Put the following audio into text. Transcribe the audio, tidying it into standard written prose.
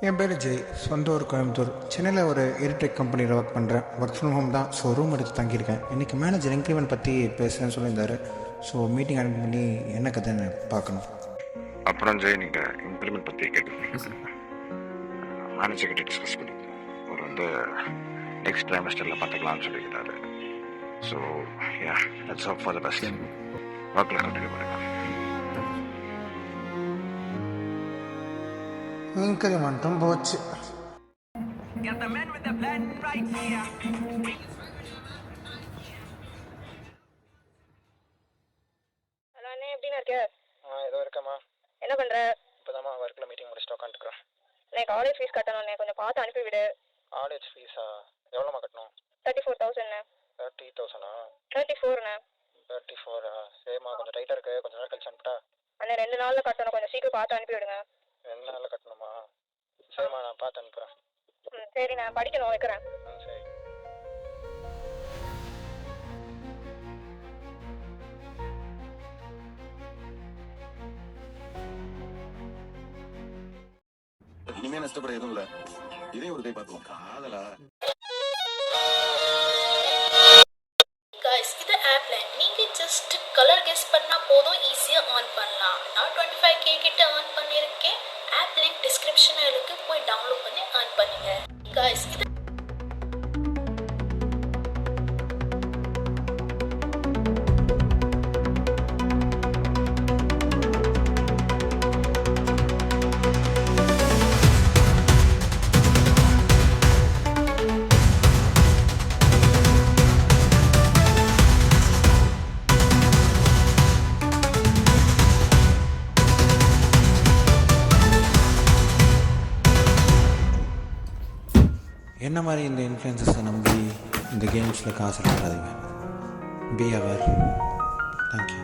என் பேர் ஜெய், சொந்த ஊர் கோயம்புத்தூர். சென்னையில் ஒரு எரிடெக் கம்பெனியில் ஒர்க் பண்ணுறேன். ஒர்க் ஃப்ரம் ஹோம் தான். ஸோ ரூம் எடுத்து தங்கியிருக்கேன். இன்றைக்கி மேனேஜர் இன்க்ரிமெண்ட் பற்றி பேசுகிறேன்னு சொல்லியிருந்தார். ஸோ மீட்டிங் அட்டெண்ட் பண்ணி என்ன கதைன்னு பார்க்கணும். அப்புறம் ஜெய், நீங்கள் இம்ப்ளிமெண்ட் பற்றி கேட்குறீங்க. மேனேஜர் கிட்ட டிஸ்கஸ் பண்ணி ஒரு நெக்ஸ்ட் ட்ரைமஸ்டரில் பார்த்துக்கலாம்னு சொல்லிக்கிட்டாரு. So let's hope for the best. ஒர்க்கில் கண்டினியூ பண்ணுங்கள். இன்க்ரிமெண்ட்டும் போச்சு. ஹலோ அண்ணே, எப்படிண்ணா இருக்க? ஏதோ இருக்கம்மா. என்ன பண்ற? இப்போதாம்மா ஒர்க்கில் மீட்டிங் முடிச்சுட்டு உட்காந்துக்கிறேன். அண்ணே, காலேஜ் ஃபீஸ் கட்டணும்ண்ணே, கொஞ்சம் பார்த்து அனுப்பிவிடு. காலேஜ் ஃபீஸா? எவ்வளோம்மா கட்டணும்? 34,000ண்ணே. 30,000? 34ண்ணே. 34? சரிம்மா, கொஞ்சம் டைட்டாக இருக்குது, கொஞ்சம் நேரம் கழிச்சு அனுப்பிட்டா? அண்ணே, 2 நாளில் கட்டணும், கொஞ்சம் சீக்கிரம் பார்த்து அனுப்பிவிடுங்க. 2 நாளில் கட்டணுமா? சரிம்மா, நான் பார்த்து அனுப்புகிறேன். சரி, நான் படிக்கணும், வைக்கிறேன். சரி. இனிமே நஷ்டப்பட எதுவும் இல்ல. இதே ஒரு கை பார்த்துவோம். காதலா guys, இது ஆப்ல நீங்க ஜஸ்ட் கலர் கெஸ் பண்ணா போதும், ஈஸியா ஆன் பண்ணலாம். நான் 25k கிட்ட ஆன் பண்ணிருக்கேன். ஆப் லிங்க் டிஸ்கிரிப்ஷன்ல இருக்கு, போய் டவுன்லோட் பண்ணி ஆன் பண்ணுங்க. guys, இது என்ன மாதிரி இந்த இன்ஃப்ளூயன்சஸை நம்பி இந்த கேம்ஸில் காசு எடுக்காதீங்க. பி அவர். தேங்க்யூ.